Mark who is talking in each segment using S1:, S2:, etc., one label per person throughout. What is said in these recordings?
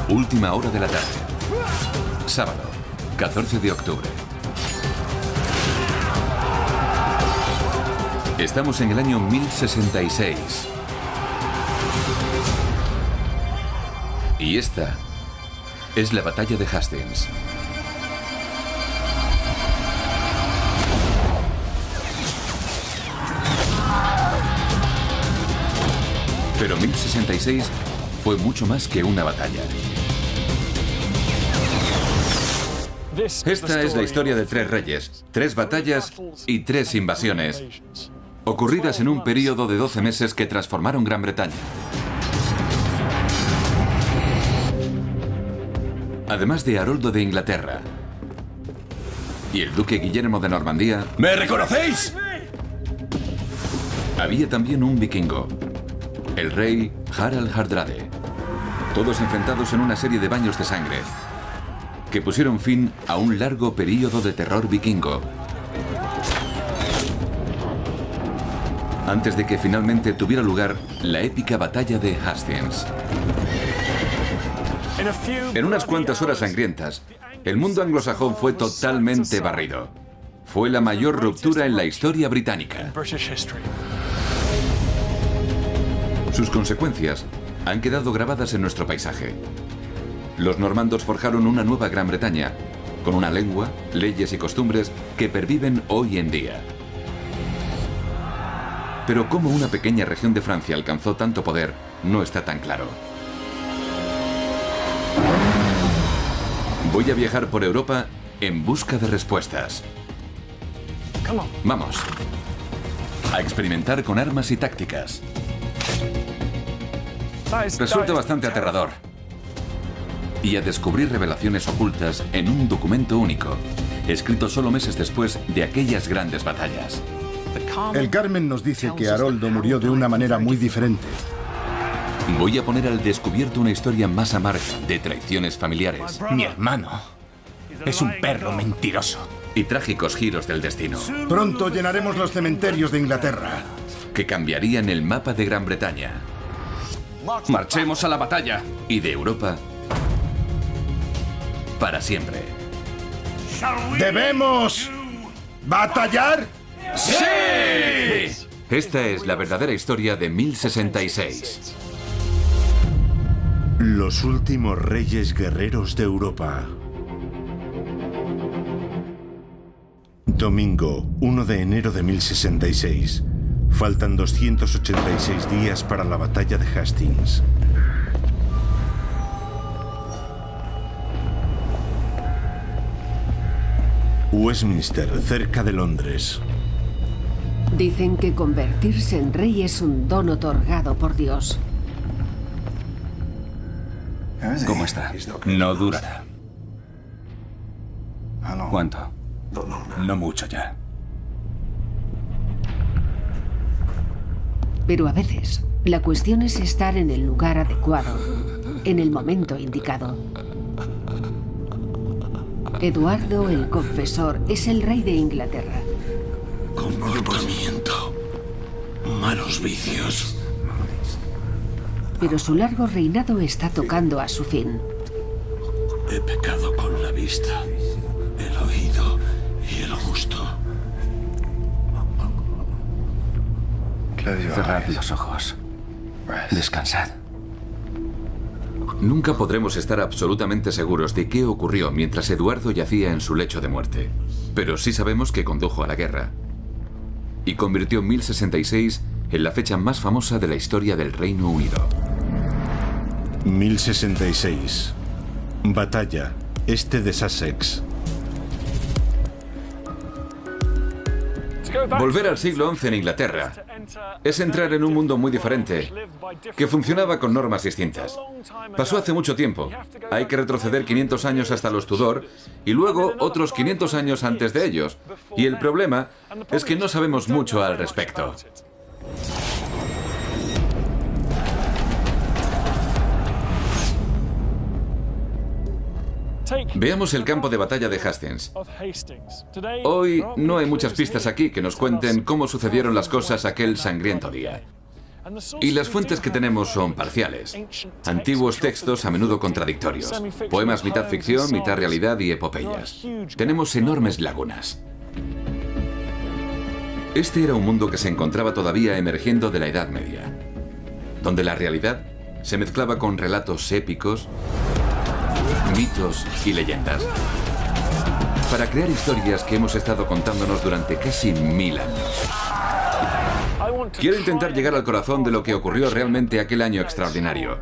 S1: Última hora de la tarde. Sábado, 14 de octubre. Estamos en el año 1066. Y esta es la batalla de Hastings. Pero 1066 fue mucho más que una batalla. Esta es la historia de 3 reyes, 3 batallas y 3 invasiones, ocurridas en un período de 12 meses que transformaron Gran Bretaña. Además de Haroldo de Inglaterra y el duque Guillermo de Normandía...
S2: ¿Me reconocéis?
S1: Había también un vikingo, el rey Harald Hardrade. Todos enfrentados en una serie de baños de sangre que pusieron fin a un largo período de terror vikingo, antes de que finalmente tuviera lugar la épica batalla de Hastings. En unas cuantas horas sangrientas, el mundo anglosajón fue totalmente barrido. Fue la mayor ruptura en la historia británica. Sus consecuencias han quedado grabadas en nuestro paisaje. Los normandos forjaron una nueva Gran Bretaña, con una lengua, leyes y costumbres que perviven hoy en día. Pero cómo una pequeña región de Francia alcanzó tanto poder no está tan claro. Voy a viajar por Europa en busca de respuestas. Vamos a experimentar con armas y tácticas. Resulta bastante aterrador. Y a descubrir revelaciones ocultas en un documento único, escrito solo meses después de aquellas grandes batallas.
S3: El Carmen nos dice que Haroldo murió de una manera muy diferente.
S1: Voy a poner al descubierto una historia más amarga de traiciones familiares.
S2: Mi hermano es un perro mentiroso.
S1: Y trágicos giros del destino.
S3: Pronto llenaremos los cementerios de Inglaterra.
S1: Que cambiarían el mapa de Gran Bretaña.
S2: Marchemos a la batalla.
S1: Y de Europa para siempre.
S3: ¿Debemos batallar?
S2: ¡Sí!
S1: Esta es la verdadera historia de 1066.
S4: Los últimos reyes guerreros de Europa. Domingo, 1 de enero de 1066. Faltan 286 días para la batalla de Hastings. Westminster, cerca de Londres.
S5: Dicen que convertirse en rey es un don otorgado por Dios.
S2: ¿Cómo está? No durará. ¿Cuánto? No mucho ya.
S5: Pero a veces, la cuestión es estar en el lugar adecuado, en el momento indicado. Eduardo el Confesor es el rey de Inglaterra.
S4: Comportamiento. Malos vicios.
S5: Pero su largo reinado está tocando a su fin.
S4: He pecado con la vista, el oído y el gusto.
S2: Cerrad los ojos. Descansad.
S1: Nunca podremos estar absolutamente seguros de qué ocurrió mientras Eduardo yacía en su lecho de muerte. Pero sí sabemos que condujo a la guerra. Y convirtió 1066 en la fecha más famosa de la historia del Reino Unido.
S4: 1066. Batalla. Este de Sussex.
S1: Volver al siglo XI en Inglaterra es entrar en un mundo muy diferente, que funcionaba con normas distintas. Pasó hace mucho tiempo. Hay que retroceder 500 años hasta los Tudor y luego otros 500 años antes de ellos. Y el problema es que no sabemos mucho al respecto. Veamos el campo de batalla de Hastings. Hoy no hay muchas pistas aquí que nos cuenten cómo sucedieron las cosas aquel sangriento día. Y las fuentes que tenemos son parciales. Antiguos textos a menudo contradictorios. Poemas mitad ficción, mitad realidad y epopeyas. Tenemos enormes lagunas. Este era un mundo que se encontraba todavía emergiendo de la Edad Media, donde la realidad se mezclaba con relatos épicos, mitos y leyendas, para crear historias que hemos estado contándonos durante casi 1000 años. Quiero intentar llegar al corazón de lo que ocurrió realmente aquel año extraordinario.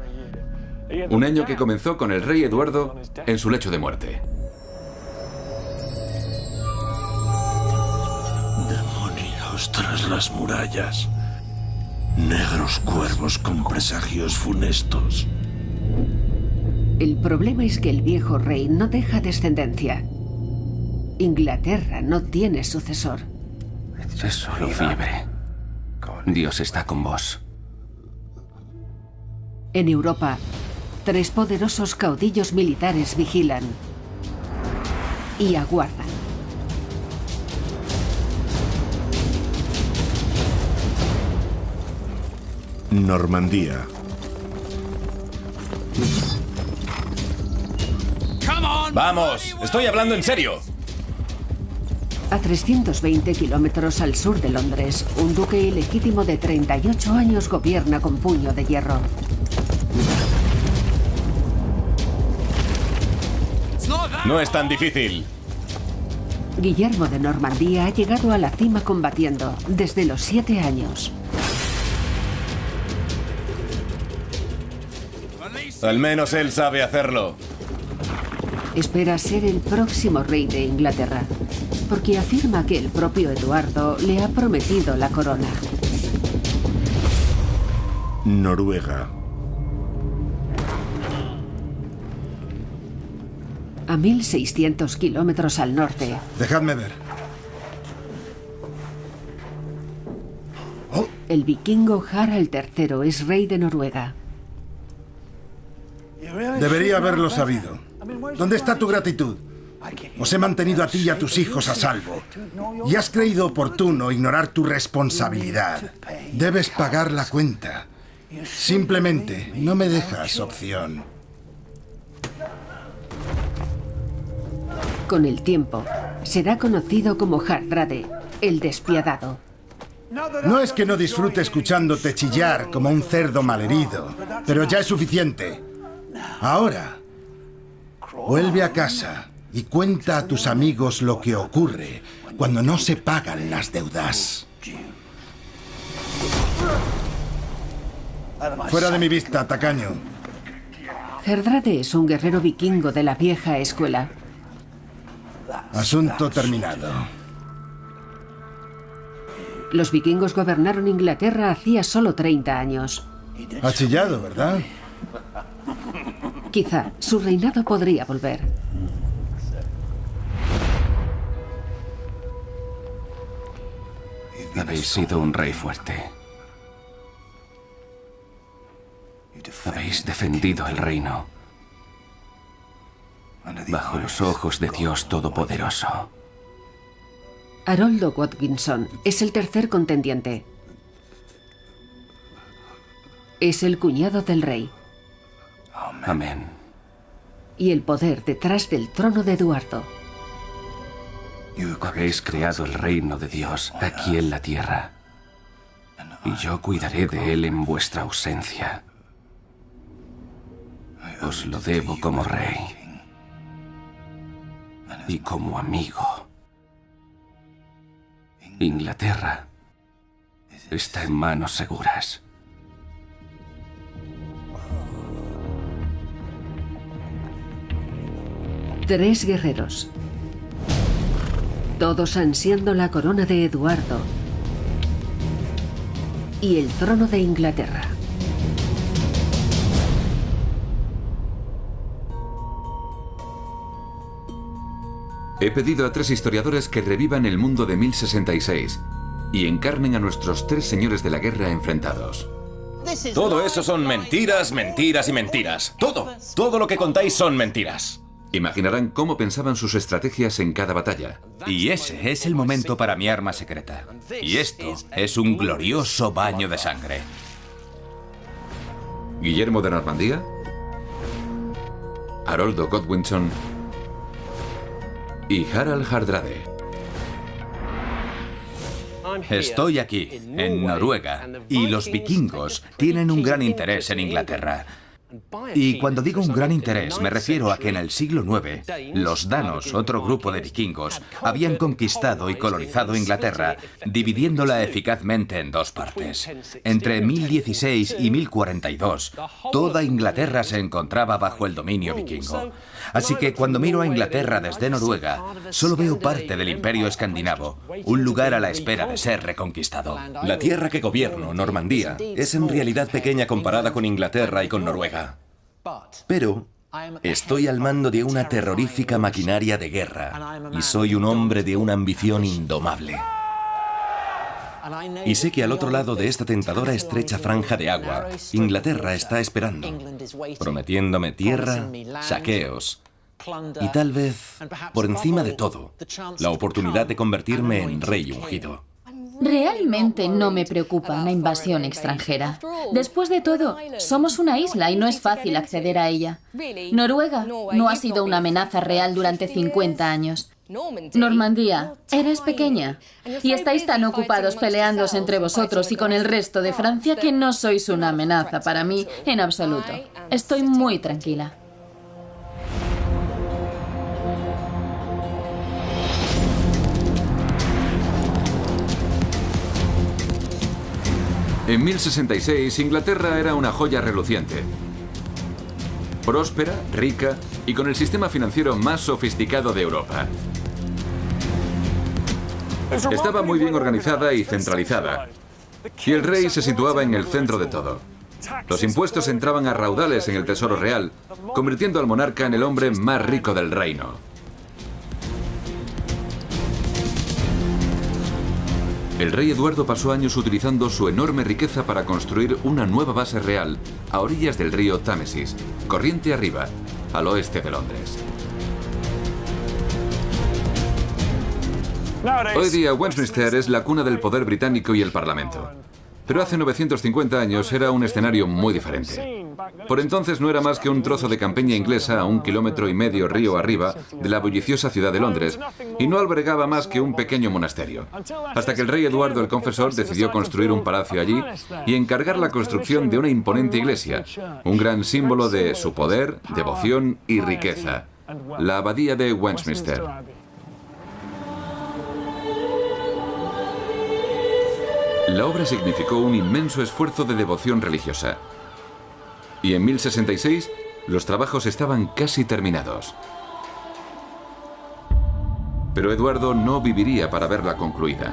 S1: Un año que comenzó con el rey Eduardo en su lecho de muerte.
S6: Demonios tras las murallas. Negros cuervos con presagios funestos.
S5: El problema es que el viejo rey no deja descendencia. Inglaterra no tiene sucesor.
S2: Es solo fiebre. Dios está con vos.
S5: En Europa, 3 poderosos caudillos militares vigilan y aguardan.
S4: Normandía.
S7: ¡Vamos! ¡Estoy hablando en serio!
S5: A 320 kilómetros al sur de Londres, un duque ilegítimo de 38 años gobierna con puño de hierro.
S7: No es tan difícil.
S5: Guillermo de Normandía ha llegado a la cima combatiendo desde los 7 años.
S7: Al menos él sabe hacerlo.
S5: Espera ser el próximo rey de Inglaterra, porque afirma que el propio Eduardo le ha prometido la corona.
S4: Noruega.
S5: A 1600 kilómetros al norte,
S3: Dejadme ver.
S5: el vikingo Harald III es rey de Noruega.
S3: Debería haberlo sabido. ¿Dónde está tu gratitud? Os he mantenido a ti y a tus hijos a salvo. Y has creído oportuno ignorar tu responsabilidad. Debes pagar la cuenta. Simplemente no me dejas opción.
S5: Con el tiempo, será conocido como Hardrade, el despiadado.
S3: No es que no disfrute escuchándote chillar como un cerdo malherido, pero ya es suficiente. Ahora, vuelve a casa y cuenta a tus amigos lo que ocurre cuando no se pagan las deudas. Fuera de mi vista, tacaño.
S5: Hardrade es un guerrero vikingo de la vieja escuela.
S3: Asunto terminado.
S5: Los vikingos gobernaron Inglaterra hacía solo 30 años.
S3: Ha chillado, ¿verdad?
S5: Quizá su reinado podría volver.
S2: Habéis sido un rey fuerte. Habéis defendido el reino bajo los ojos de Dios Todopoderoso.
S5: Haroldo Watkinson es el tercer contendiente. Es el cuñado del rey.
S2: Amén.
S5: Y el poder detrás del trono de Eduardo.
S2: Habéis creado el reino de Dios aquí en la tierra. Y yo cuidaré de él en vuestra ausencia. Os lo debo como rey. Y como amigo. Inglaterra está en manos seguras.
S5: Tres guerreros. Todos ansiando la corona de Eduardo y el trono de Inglaterra.
S1: He pedido a 3 historiadores que revivan el mundo de 1066 y encarnen a nuestros 3 señores de la guerra enfrentados.
S7: Todo eso son mentiras, mentiras y mentiras. Todo lo que contáis son mentiras.
S1: Imaginarán cómo pensaban sus estrategias en cada batalla.
S8: Y ese es el momento para mi arma secreta. Y esto es un glorioso baño de sangre.
S1: Guillermo de Normandía, Haroldo Godwinson y Harald Hardrade.
S2: Estoy aquí, en Noruega, y los vikingos tienen un gran interés en Inglaterra. Y cuando digo un gran interés, me refiero a que en el siglo IX, los danos, otro grupo de vikingos, habían conquistado y colonizado Inglaterra, dividiéndola eficazmente en dos partes. Entre 1016 y 1042, toda Inglaterra se encontraba bajo el dominio vikingo. Así que cuando miro a Inglaterra desde Noruega, solo veo parte del imperio escandinavo, un lugar a la espera de ser reconquistado.
S7: La tierra que gobierno, Normandía, es en realidad pequeña comparada con Inglaterra y con Noruega. Pero estoy al mando de una terrorífica maquinaria de guerra y soy un hombre de una ambición indomable. Y sé que al otro lado de esta tentadora estrecha franja de agua, Inglaterra está esperando, prometiéndome tierra, saqueos y tal vez, por encima de todo, la oportunidad de convertirme en rey ungido.
S8: Realmente no me preocupa una invasión extranjera. Después de todo, somos una isla y no es fácil acceder a ella. Noruega no ha sido una amenaza real durante 50 años. Normandía, eres pequeña y estáis tan ocupados peleándose entre vosotros y con el resto de Francia que no sois una amenaza para mí en absoluto. Estoy muy tranquila.
S1: En 1066, Inglaterra era una joya reluciente. Próspera, rica y con el sistema financiero más sofisticado de Europa. Estaba muy bien organizada y centralizada. Y el rey se situaba en el centro de todo. Los impuestos entraban a raudales en el tesoro real, convirtiendo al monarca en el hombre más rico del reino. El rey Eduardo pasó años utilizando su enorme riqueza para construir una nueva base real a orillas del río Támesis, corriente arriba, al oeste de Londres. Hoy día Westminster es la cuna del poder británico y el Parlamento. Pero hace 950 años era un escenario muy diferente. Por entonces no era más que un trozo de campiña inglesa a 1,5 kilómetros río arriba de la bulliciosa ciudad de Londres y no albergaba más que un pequeño monasterio. Hasta que el rey Eduardo el Confesor decidió construir un palacio allí y encargar la construcción de una imponente iglesia, un gran símbolo de su poder, devoción y riqueza, la abadía de Westminster. La obra significó un inmenso esfuerzo de devoción religiosa. Y en 1066, los trabajos estaban casi terminados. Pero Eduardo no viviría para verla concluida.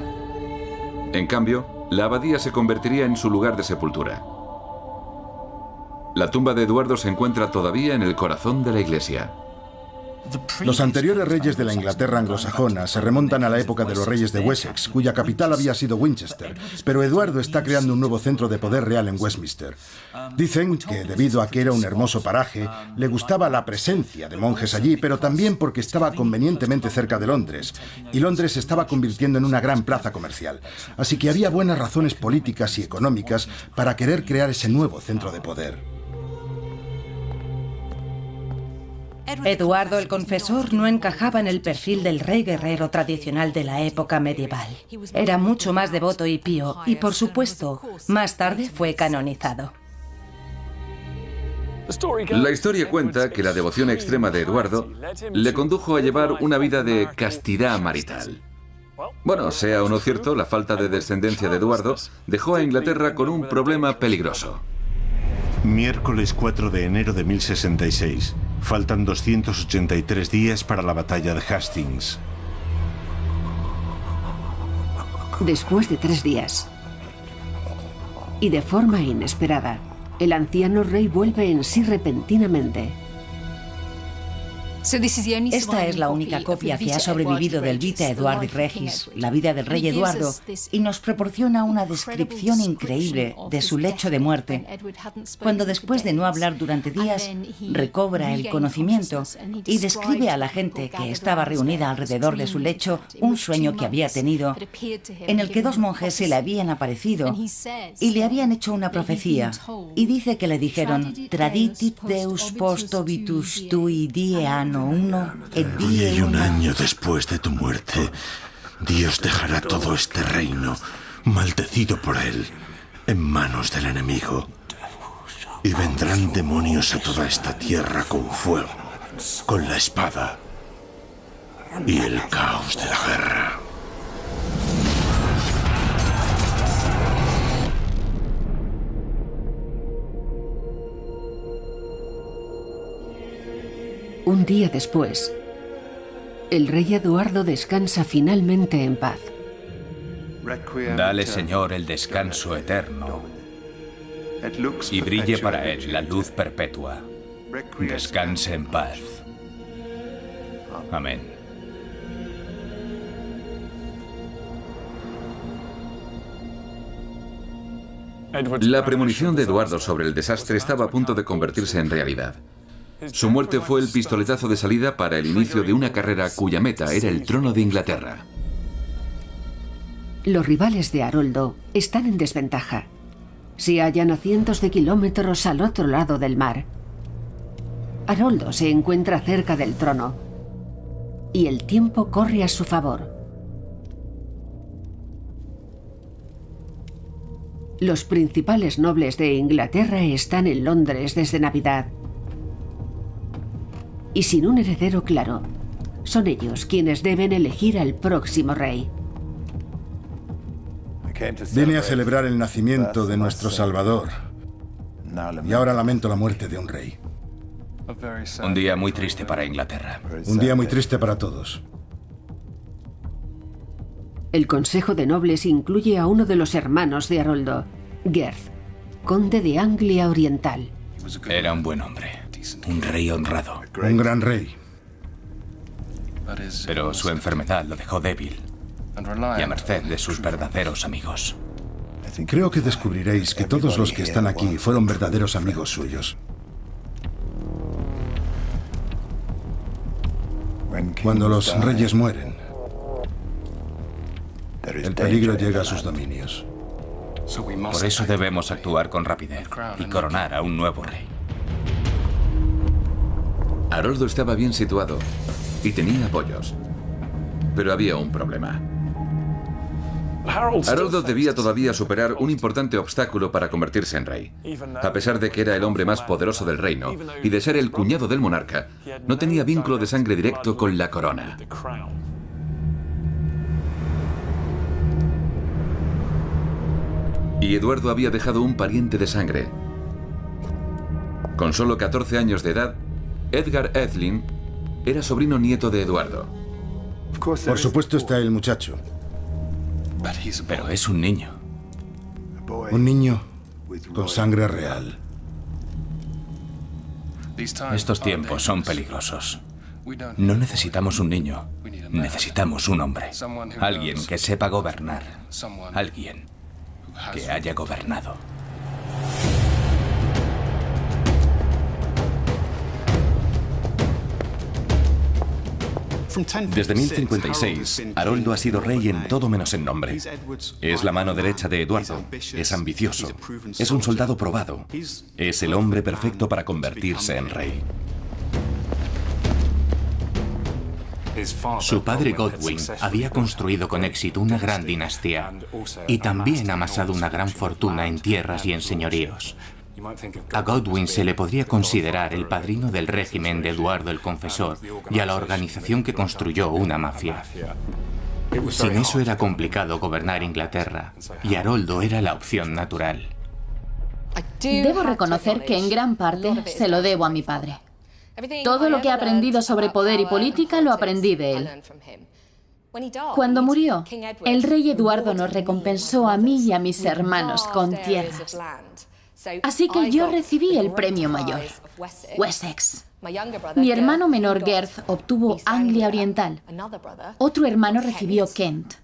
S1: En cambio, la abadía se convertiría en su lugar de sepultura. La tumba de Eduardo se encuentra todavía en el corazón de la iglesia.
S3: Los anteriores reyes de la Inglaterra anglosajona se remontan a la época de los reyes de Wessex, cuya capital había sido Winchester, pero Eduardo está creando un nuevo centro de poder real en Westminster. Dicen que debido a que era un hermoso paraje, le gustaba la presencia de monjes allí, pero también porque estaba convenientemente cerca de Londres, y Londres se estaba convirtiendo en una gran plaza comercial. Así que había buenas razones políticas y económicas para querer crear ese nuevo centro de poder.
S9: Eduardo el Confesor no encajaba en el perfil del rey guerrero tradicional de la época medieval. Era mucho más devoto y pío, y por supuesto, más tarde fue canonizado.
S1: La historia cuenta que la devoción extrema de Eduardo le condujo a llevar una vida de castidad marital. Bueno, sea o no cierto, la falta de descendencia de Eduardo dejó a Inglaterra con un problema peligroso.
S4: Miércoles 4 de enero de 1066. Faltan 283 días para la batalla de Hastings.
S5: Después de 3 días, y de forma inesperada, el anciano rey vuelve en sí repentinamente.
S9: Esta es la única copia que ha sobrevivido del Vita Eduardi Regis, la vida del rey Eduardo, y nos proporciona una descripción increíble de su lecho de muerte, cuando después de no hablar durante días, recobra el conocimiento y describe a la gente que estaba reunida alrededor de su lecho un sueño que había tenido, en el que dos monjes se le habían aparecido y le habían hecho una profecía, y dice que le dijeron: Traditit Deus posto vitus tui die anno uno et die
S6: Y un año después de tu muerte, Dios dejará todo este reino, maldecido por él, en manos del enemigo. Y vendrán demonios a toda esta tierra con fuego, con la espada y el caos de la guerra.
S5: Un día después, el rey Eduardo descansa finalmente en paz.
S2: Dale, Señor, el descanso eterno y brille para él la luz perpetua. Descanse en paz. Amén.
S1: La premonición de Eduardo sobre el desastre estaba a punto de convertirse en realidad. Su muerte fue el pistoletazo de salida para el inicio de una carrera cuya meta era el trono de Inglaterra.
S5: Los rivales de Haroldo están en desventaja. Se hallan a cientos de kilómetros al otro lado del mar. Haroldo se encuentra cerca del trono y el tiempo corre a su favor. Los principales nobles de Inglaterra están en Londres desde Navidad. Y sin un heredero claro, son ellos quienes deben elegir al próximo rey.
S3: Vine a celebrar el nacimiento de nuestro Salvador. Y ahora lamento la muerte de un rey.
S2: Un día muy triste para Inglaterra.
S3: Un día muy triste para todos.
S5: El Consejo de Nobles incluye a uno de los hermanos de Haroldo, Gerth, conde de Anglia Oriental.
S2: Era un buen hombre, un rey honrado.
S3: Un gran rey.
S2: Pero su enfermedad lo dejó débil y a merced de sus verdaderos amigos.
S3: Creo que descubriréis que todos los que están aquí fueron verdaderos amigos suyos. Cuando los reyes mueren, el peligro llega a sus dominios.
S2: Por eso debemos actuar con rapidez y coronar a un nuevo rey.
S1: Haroldo estaba bien situado y tenía apoyos. Pero había un problema. Haroldo debía todavía superar un importante obstáculo para convertirse en rey. A pesar de que era el hombre más poderoso del reino y de ser el cuñado del monarca, no tenía vínculo de sangre directo con la corona. Y Eduardo había dejado un pariente de sangre. Con solo 14 años de edad, Edgar Atheling era sobrino nieto de Eduardo.
S3: Por supuesto está el muchacho.
S2: Pero es un niño.
S3: Un niño con sangre real.
S2: Estos tiempos son peligrosos. No necesitamos un niño, necesitamos un hombre. Alguien que sepa gobernar. Alguien que haya gobernado. Desde 1056, Haroldo ha sido rey en todo menos en nombre. Es la mano derecha de Eduardo, es ambicioso, es un soldado probado, es el hombre perfecto para convertirse en rey.
S10: Su padre Godwin había construido con éxito una gran dinastía y también amasado una gran fortuna en tierras y en señoríos. A Godwin se le podría considerar el padrino del régimen de Eduardo el Confesor y a la organización que construyó una mafia. Sin eso era complicado gobernar Inglaterra y Haroldo era la opción natural.
S8: Debo reconocer que en gran parte se lo debo a mi padre. Todo lo que he aprendido sobre poder y política lo aprendí de él. Cuando murió, el rey Eduardo nos recompensó a mí y a mis hermanos con tierras. Así que yo recibí el premio mayor, Wessex. Mi hermano menor Garth obtuvo Anglia Oriental. Otro hermano recibió Kent.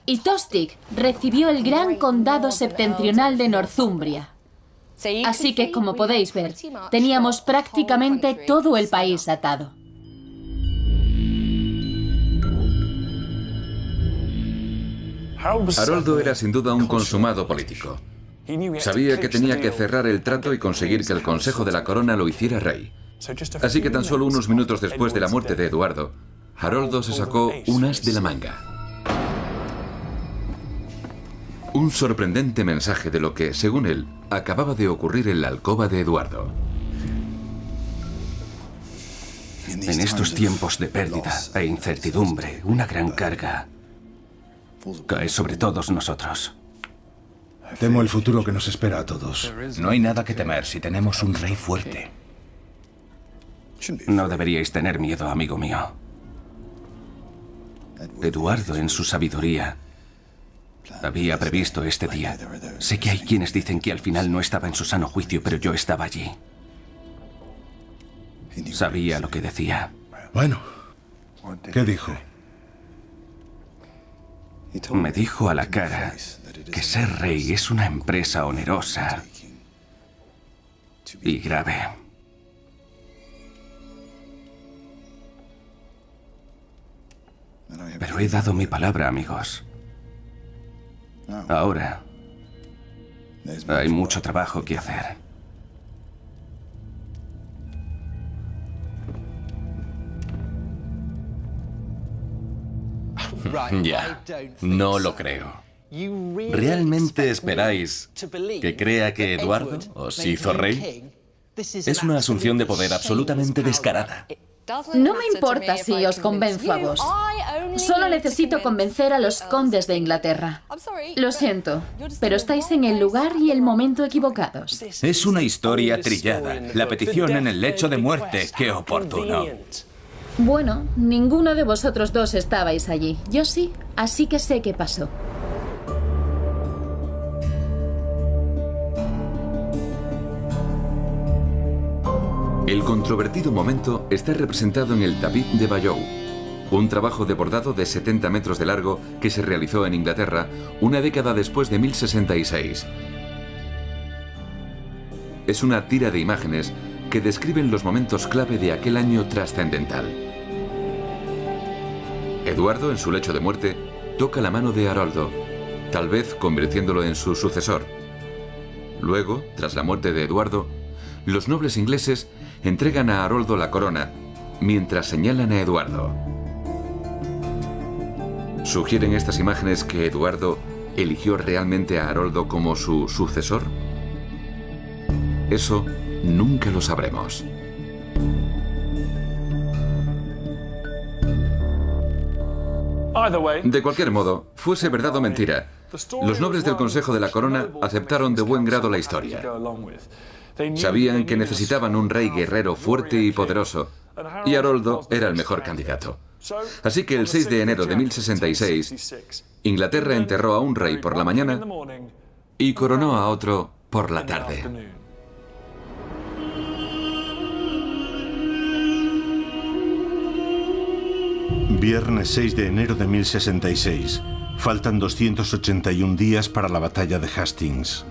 S8: Y Tostig recibió el Gran Condado Septentrional de Northumbria. Así que, como podéis ver, teníamos prácticamente todo el país atado.
S1: Haroldo era sin duda un consumado político. Sabía que tenía que cerrar el trato y conseguir que el Consejo de la Corona lo hiciera rey. Así que tan solo unos minutos después de la muerte de Eduardo, Haroldo se sacó un as de la manga. Un sorprendente mensaje de lo que, según él, acababa de ocurrir en la alcoba de Eduardo.
S11: En estos tiempos de pérdida e incertidumbre, una gran carga cae sobre todos nosotros.
S3: Temo el futuro que nos espera a todos.
S2: No hay nada que temer si tenemos un rey fuerte.
S11: No deberíais tener miedo, amigo mío. Eduardo, en su sabiduría, había previsto este día. Sé que hay quienes dicen que al final no estaba en su sano juicio, pero yo estaba allí. Sabía lo que decía.
S3: Bueno, ¿qué dijo?
S11: Me dijo a la cara que ser rey es una empresa onerosa y grave. Pero he dado mi palabra, amigos. Ahora hay mucho trabajo que hacer.
S7: Ya, no lo creo. ¿Realmente esperáis que crea que Eduardo os hizo rey? Es una asunción de poder absolutamente descarada.
S8: No me importa si os convenzo a vos. Solo necesito convencer a los condes de Inglaterra. Lo siento, pero estáis en el lugar y el momento equivocados.
S2: Es una historia trillada. La petición en el lecho de muerte. ¡Qué oportuno!
S8: Bueno, ninguno de vosotros dos estabais allí. Yo sí, así que sé qué pasó.
S1: El controvertido momento está representado en el tapiz de Bayeux, un trabajo de bordado de 70 metros de largo que se realizó en Inglaterra una década después de 1066. Es una tira de imágenes que describen los momentos clave de aquel año trascendental. Eduardo, en su lecho de muerte, toca la mano de Haroldo, tal vez convirtiéndolo en su sucesor. Luego, tras la muerte de Eduardo, los nobles ingleses entregan a Haroldo la corona, mientras señalan a Eduardo. ¿Sugieren estas imágenes que Eduardo eligió realmente a Haroldo como su sucesor? Eso nunca lo sabremos. De cualquier modo, fuese verdad o mentira, los nobles del Consejo de la Corona aceptaron de buen grado la historia. Sabían que necesitaban un rey guerrero fuerte y poderoso, y Haroldo era el mejor candidato. Así que el 6 de enero de 1066, Inglaterra enterró a un rey por la mañana y coronó a otro por la tarde.
S4: Viernes 6 de enero de 1066. Faltan 281 días para la batalla de Hastings.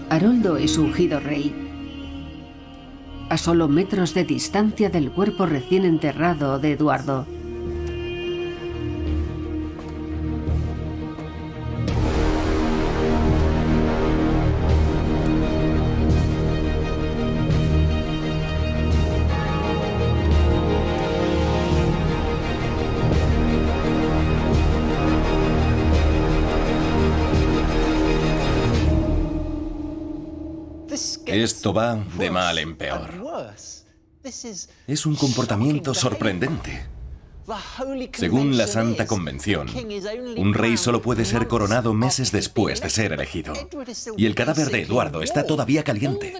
S5: Haroldo es ungido rey. A solo metros de distancia del cuerpo recién enterrado de Eduardo.
S7: Esto va de mal en peor. Es un comportamiento sorprendente. Según la Santa Convención, un rey solo puede ser coronado meses después de ser elegido. Y el cadáver de Eduardo está todavía caliente.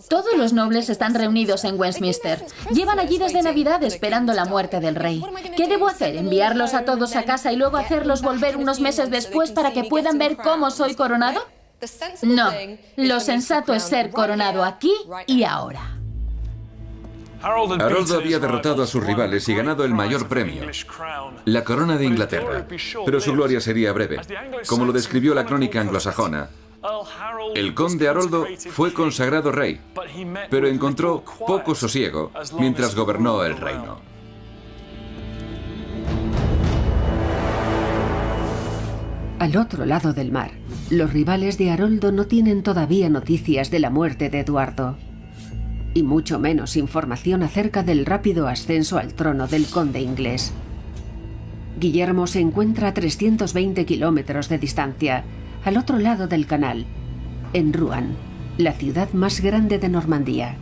S8: Todos los nobles están reunidos en Westminster. Llevan allí desde Navidad esperando la muerte del rey. ¿Qué debo hacer? ¿Enviarlos a todos a casa y luego hacerlos volver unos meses después para que puedan ver cómo soy coronado? No, lo sensato es ser coronado aquí y ahora.
S1: Haroldo había derrotado a sus rivales y ganado el mayor premio, la corona de Inglaterra. Pero su gloria sería breve. Como lo describió la crónica anglosajona, el conde Haroldo fue consagrado rey, pero encontró poco sosiego mientras gobernó el reino.
S5: Al otro lado del mar, los rivales de Haroldo no tienen todavía noticias de la muerte de Eduardo, y mucho menos información acerca del rápido ascenso al trono del conde inglés. Guillermo se encuentra a 320 kilómetros de distancia, al otro lado del canal, en Rouen, la ciudad más grande de Normandía.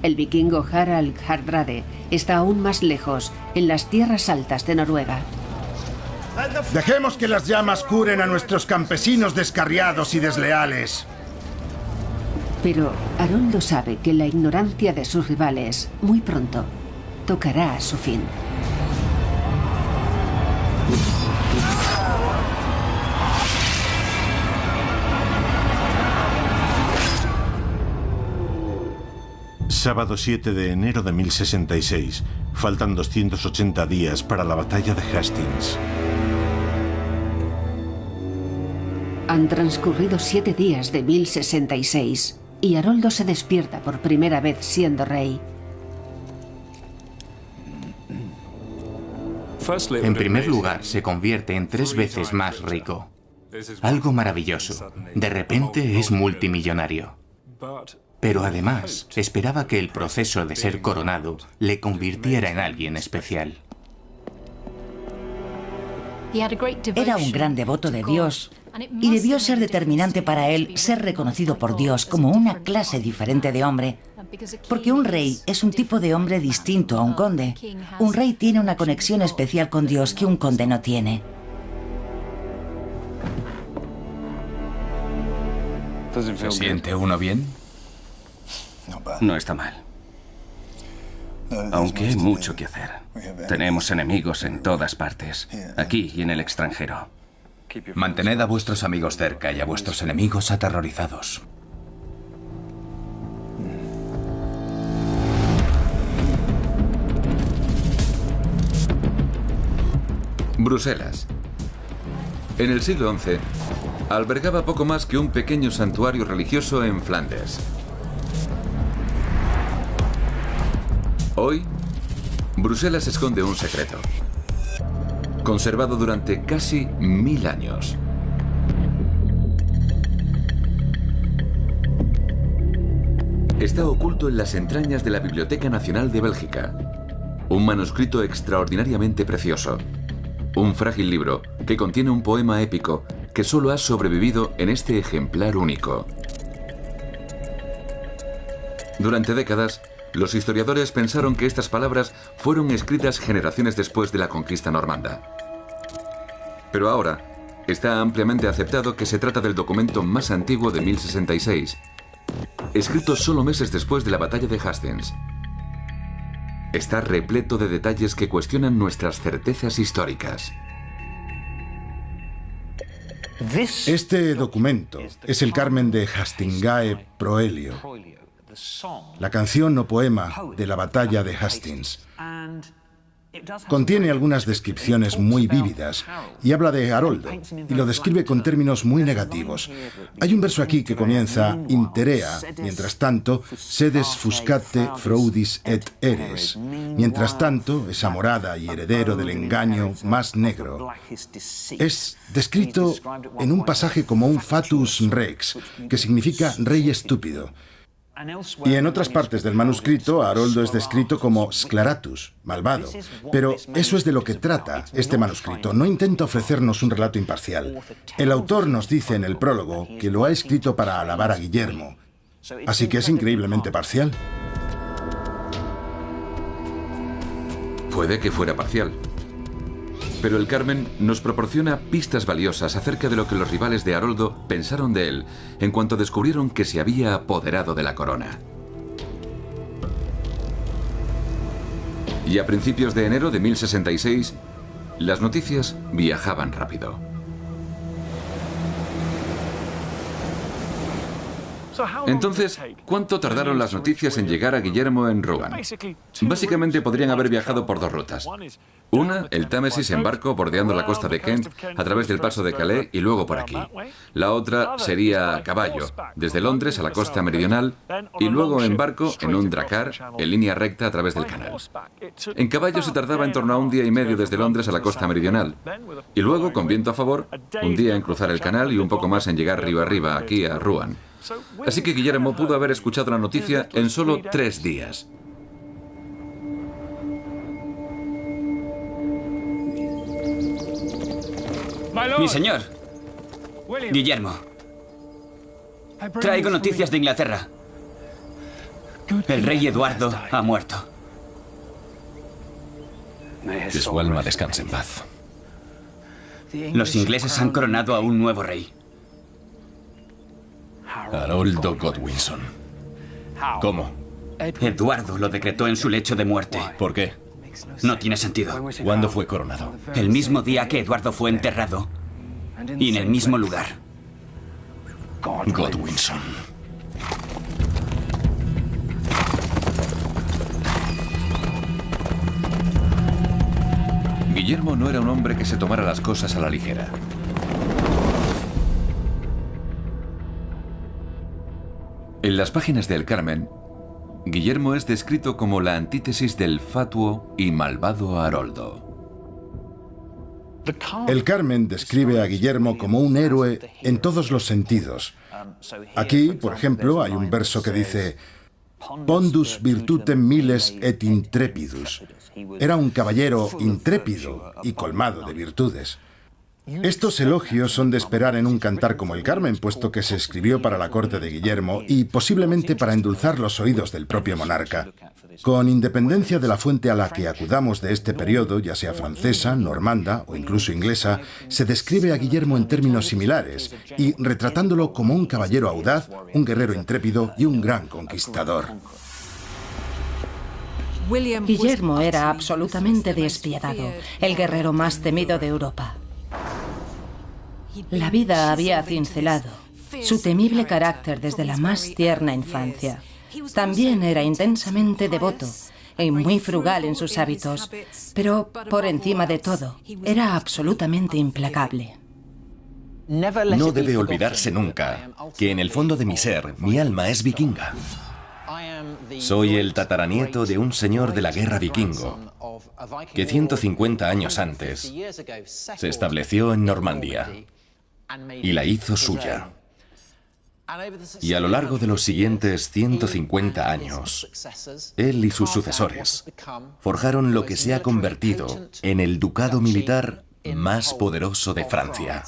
S5: El vikingo Harald Hardrade está aún más lejos, en las tierras altas de Noruega.
S3: Dejemos que las llamas curen a nuestros campesinos descarriados y desleales.
S5: Pero Haroldo sabe que la ignorancia de sus rivales, muy pronto, tocará a su fin.
S4: Sábado 7 de enero de 1066. Faltan 280 días para la batalla de Hastings.
S5: Han transcurrido 7 días de 1066 y Haroldo se despierta por primera vez siendo rey.
S10: En primer lugar, se convierte en 3 veces más rico. Algo maravilloso. De repente es multimillonario. Pero además, esperaba que el proceso de ser coronado le convirtiera en alguien especial.
S9: Era un gran devoto de Dios y debió ser determinante para él ser reconocido por Dios como una clase diferente de hombre, porque un rey es un tipo de hombre distinto a un conde. Un rey tiene una conexión especial con Dios que un conde no tiene.
S2: ¿Se siente uno bien?
S11: No está mal. Aunque hay mucho que hacer. Tenemos enemigos en todas partes, aquí y en el extranjero.
S2: Mantened a vuestros amigos cerca y a vuestros enemigos aterrorizados.
S1: Bruselas. En el siglo XI, albergaba poco más que un pequeño santuario religioso en Flandes. Hoy, Bruselas esconde un secreto, conservado durante casi 1000 años. Está oculto en las entrañas de la Biblioteca Nacional de Bélgica. Un manuscrito extraordinariamente precioso. Un frágil libro que contiene un poema épico que solo ha sobrevivido en este ejemplar único. Durante décadas, los historiadores pensaron que estas palabras fueron escritas generaciones después de la conquista normanda. Pero ahora, está ampliamente aceptado que se trata del documento más antiguo de 1066, escrito solo meses después de la batalla de Hastings. Está repleto de detalles que cuestionan nuestras certezas históricas.
S3: Este documento es el Carmen de Hastingae Proelio, la canción o poema de la batalla de Hastings. Contiene algunas descripciones muy vívidas y habla de Haroldo y lo describe con términos muy negativos. Hay un verso aquí que comienza Interea, mientras tanto, sedes fuscate fraudis et eres. Mientras tanto, esa morada y heredero del engaño más negro. Es descrito en un pasaje como un fatus rex, que significa rey estúpido. Y en otras partes del manuscrito, Haroldo es descrito como scleratus, malvado. Pero eso es de lo que trata este manuscrito. No intenta ofrecernos un relato imparcial. El autor nos dice en el prólogo que lo ha escrito para alabar a Guillermo. Así que es increíblemente parcial.
S1: Puede que fuera parcial. Pero el Carmen nos proporciona pistas valiosas acerca de lo que los rivales de Haroldo pensaron de él en cuanto descubrieron que se había apoderado de la corona. Y a principios de enero de 1066, las noticias viajaban rápido. Entonces, ¿cuánto tardaron las noticias en llegar a Guillermo en Rouen? Básicamente podrían haber viajado por dos rutas. Una, el Támesis en barco bordeando la costa de Kent a través del paso de Calais y luego por aquí. La otra sería a caballo, desde Londres a la costa meridional y luego en barco en un dracar en línea recta a través del canal. En caballo se tardaba en torno a un día y medio desde Londres a la costa meridional y luego, con viento a favor, un día en cruzar el canal y un poco más en llegar río arriba, aquí a Rouen. Así que Guillermo pudo haber escuchado la noticia en solo 3 días.
S12: Mi señor, Guillermo, traigo noticias de Inglaterra. El rey Eduardo ha muerto.
S7: Que su alma descanse en paz.
S12: Los ingleses han coronado a un nuevo rey.
S7: Haroldo Godwinson. ¿Cómo?
S12: Eduardo lo decretó en su lecho de muerte.
S7: ¿Por qué?
S12: No tiene sentido.
S7: ¿Cuándo fue coronado?
S12: El mismo día que Eduardo fue enterrado. Y en el mismo lugar.
S7: Godwinson.
S1: Guillermo no era un hombre que se tomara las cosas a la ligera. En las páginas de El Carmen, Guillermo es descrito como la antítesis del fatuo y malvado Haroldo.
S3: El Carmen describe a Guillermo como un héroe en todos los sentidos. Aquí, por ejemplo, hay un verso que dice: Pondus virtutem miles et intrepidus. Era un caballero intrépido y colmado de virtudes. Estos elogios son de esperar en un cantar como El Carmen, puesto que se escribió para la corte de Guillermo y posiblemente para endulzar los oídos del propio monarca. Con independencia de la fuente a la que acudamos de este periodo, ya sea francesa, normanda o incluso inglesa, se describe a Guillermo en términos similares y retratándolo como un caballero audaz, un guerrero intrépido y un gran conquistador.
S13: Guillermo era absolutamente despiadado, el guerrero más temido de Europa. La vida había cincelado su temible carácter desde la más tierna infancia. También era intensamente devoto y muy frugal en sus hábitos, pero por encima de todo, era absolutamente implacable.
S7: No debe olvidarse nunca que en el fondo de mi ser, mi alma es vikinga. Soy el tataranieto de un señor de la guerra vikingo, que 150 años antes se estableció en Normandía y la hizo suya. Y a lo largo de los siguientes 150 años, él y sus sucesores forjaron lo que se ha convertido en el ducado militar más poderoso de Francia.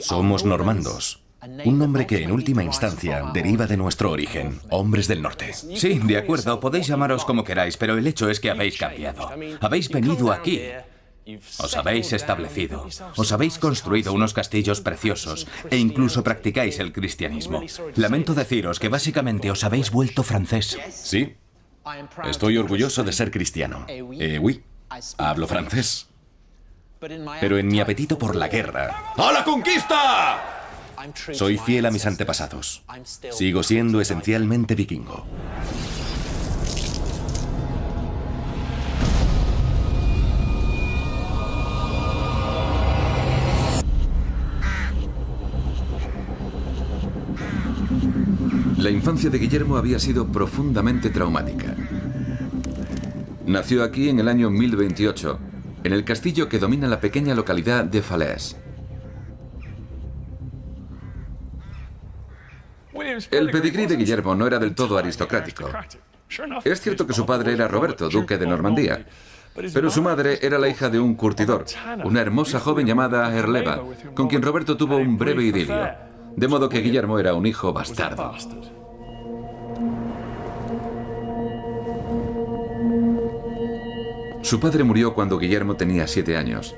S7: Somos normandos, un nombre que en última instancia deriva de nuestro origen, hombres del norte.
S12: Sí, de acuerdo, podéis llamaros como queráis, pero el hecho es que habéis cambiado. Habéis venido aquí. Os habéis establecido, os habéis construido unos castillos preciosos e incluso practicáis el cristianismo. Lamento deciros que básicamente os habéis vuelto francés.
S7: Sí, estoy orgulloso de ser cristiano. Oui, hablo francés. Pero en mi apetito por la guerra... ¡A la conquista! Soy fiel a mis antepasados. Sigo siendo esencialmente vikingo.
S1: La infancia de Guillermo había sido profundamente traumática. Nació aquí en el año 1028, en el castillo que domina la pequeña localidad de Falaise. El pedigrí de Guillermo no era del todo aristocrático. Es cierto que su padre era Roberto, duque de Normandía, pero su madre era la hija de un curtidor, una hermosa joven llamada Herleva, con quien Roberto tuvo un breve idilio. De modo que Guillermo era un hijo bastardo. Su padre murió cuando Guillermo tenía 7 años.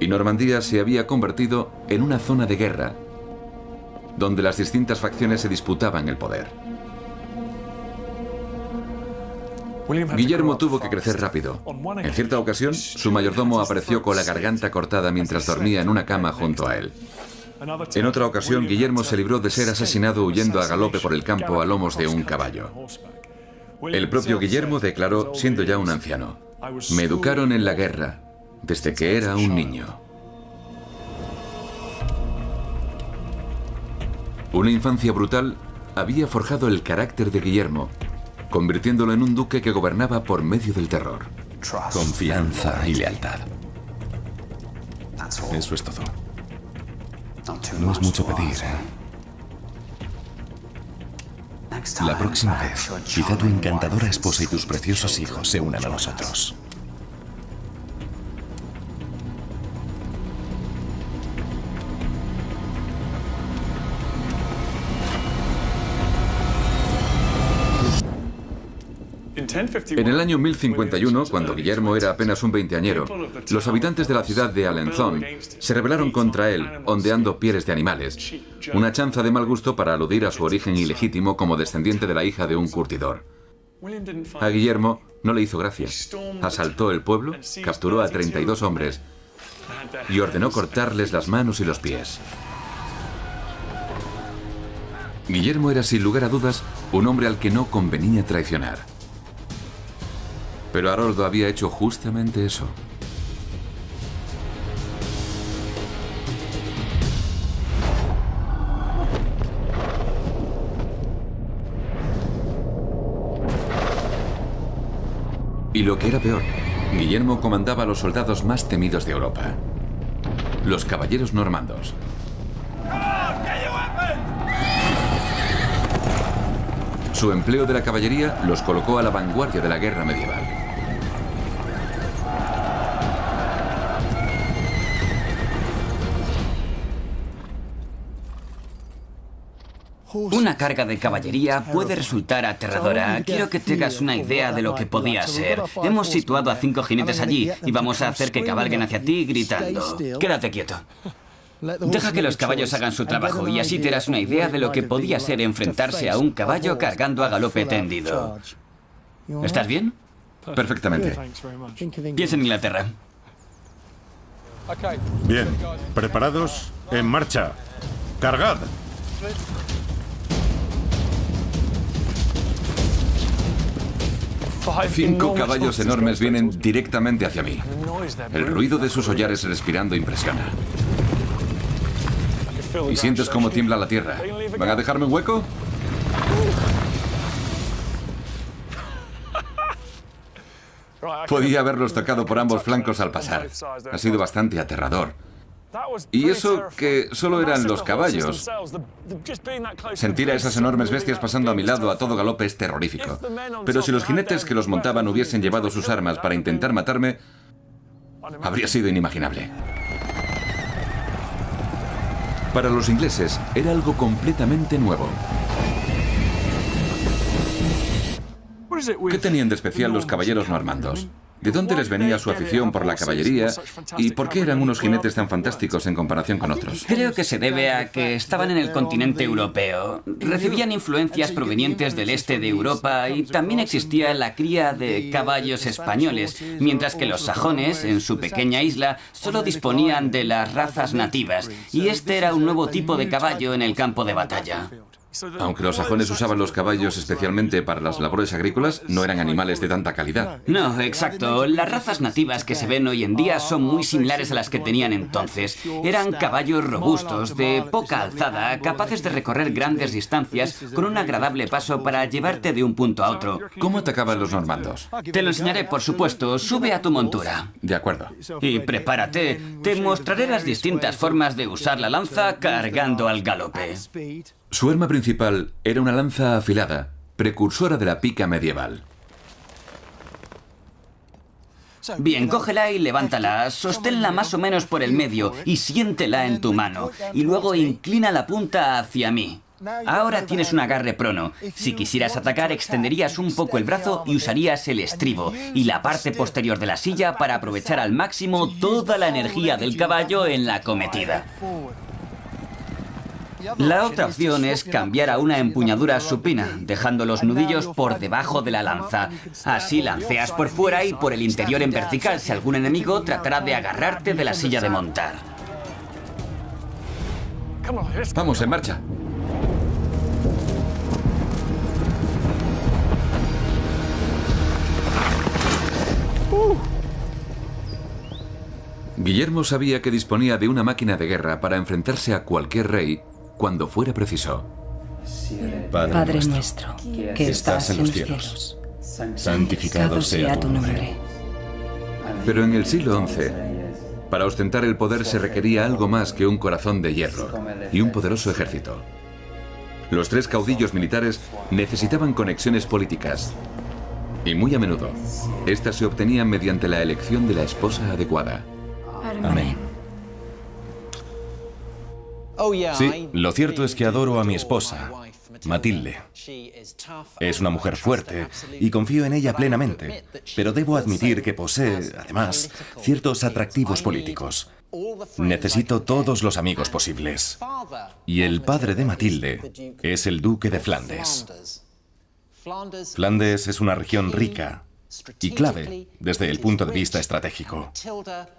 S1: Y Normandía se había convertido en una zona de guerra, donde las distintas facciones se disputaban el poder. Guillermo tuvo que crecer rápido. En cierta ocasión, su mayordomo apareció con la garganta cortada mientras dormía en una cama junto a él. En otra ocasión, Guillermo se libró de ser asesinado huyendo a galope por el campo a lomos de un caballo. El propio Guillermo declaró, siendo ya un anciano: "Me educaron en la guerra desde que era un niño". Una infancia brutal había forjado el carácter de Guillermo, convirtiéndolo en un duque que gobernaba por medio del terror.
S7: Confianza y lealtad. Eso es todo. No es mucho pedir. La próxima vez, quizá tu encantadora esposa y tus preciosos hijos se unan a nosotros.
S1: En el año 1051, cuando Guillermo era apenas un veinteañero, los habitantes de la ciudad de Alençon se rebelaron contra él, ondeando pieles de animales, una chanza de mal gusto para aludir a su origen ilegítimo como descendiente de la hija de un curtidor. A Guillermo no le hizo gracia. Asaltó el pueblo, capturó a 32 hombres y ordenó cortarles las manos y los pies. Guillermo era, sin lugar a dudas, un hombre al que no convenía traicionar. Pero Haroldo había hecho justamente eso. Y lo que era peor, Guillermo comandaba a los soldados más temidos de Europa, los caballeros normandos. Su empleo de la caballería los colocó a la vanguardia de la guerra medieval.
S14: Una carga de caballería puede resultar aterradora. Quiero que tengas una idea de lo que podía ser. Hemos situado a 5 jinetes allí y vamos a hacer que cabalguen hacia ti gritando: "Quédate quieto". Deja que los caballos hagan su trabajo y así te darás una idea de lo que podía ser enfrentarse a un caballo cargando a galope tendido. ¿Estás bien?
S1: Perfectamente.
S14: Piensa en Inglaterra.
S4: Bien, preparados, en marcha. ¡Cargad!
S1: Cinco caballos enormes vienen directamente hacia mí. El ruido de sus hollares respirando impresiona. ¿Y sientes cómo tiembla la tierra? ¿Van a dejarme un hueco? Podía haberlos tocado por ambos flancos al pasar. Ha sido bastante aterrador. Y eso que solo eran los caballos. Sentir a esas enormes bestias pasando a mi lado a todo galope es terrorífico. Pero si los jinetes que los montaban hubiesen llevado sus armas para intentar matarme, habría sido inimaginable. Para los ingleses era algo completamente nuevo. ¿Qué tenían de especial los caballeros normandos? ¿De dónde les venía su afición por la caballería? ¿Y por qué eran unos jinetes tan fantásticos en comparación con otros?
S14: Creo que se debe a que estaban en el continente europeo. Recibían influencias provenientes del este de Europa y también existía la cría de caballos españoles, mientras que los sajones, en su pequeña isla, solo disponían de las razas nativas, y este era un nuevo tipo de caballo en el campo de batalla.
S1: Aunque los sajones usaban los caballos especialmente para las labores agrícolas, no eran animales de tanta calidad.
S14: No, exacto. Las razas nativas que se ven hoy en día son muy similares a las que tenían entonces. Eran caballos robustos, de poca alzada, capaces de recorrer grandes distancias con un agradable paso para llevarte de un punto a otro.
S1: ¿Cómo atacaban los normandos?
S14: Te lo enseñaré, por supuesto. Sube a tu montura.
S1: De acuerdo.
S14: Y prepárate. Te mostraré las distintas formas de usar la lanza cargando al galope.
S1: Su arma principal era una lanza afilada, precursora de la pica medieval.
S14: Bien, cógela y levántala, sosténla más o menos por el medio y siéntela en tu mano. Y luego inclina la punta hacia mí. Ahora tienes un agarre prono. Si quisieras atacar, extenderías un poco el brazo y usarías el estribo y la parte posterior de la silla para aprovechar al máximo toda la energía del caballo en la acometida. La otra opción es cambiar a una empuñadura supina, dejando los nudillos por debajo de la lanza. Así lanceas por fuera y por el interior en vertical si algún enemigo tratará de agarrarte de la silla de montar.
S1: Vamos, en marcha. Guillermo sabía que disponía de una máquina de guerra para enfrentarse a cualquier rey cuando fuera preciso.
S13: Padre nuestro, que estás en los cielos,
S7: santificado sea tu nombre.
S1: Pero en el siglo XI, para ostentar el poder se requería algo más que un corazón de hierro y un poderoso ejército. Los tres caudillos militares necesitaban conexiones políticas. Y muy a menudo, estas se obtenían mediante la elección de la esposa adecuada.
S7: Amén. Sí, lo cierto es que adoro a mi esposa, Matilde. Es una mujer fuerte y confío en ella plenamente, pero debo admitir que posee, además, ciertos atractivos políticos. Necesito todos los amigos posibles. Y el padre de Matilde es el duque de Flandes. Flandes es una región rica y clave desde el punto de vista estratégico.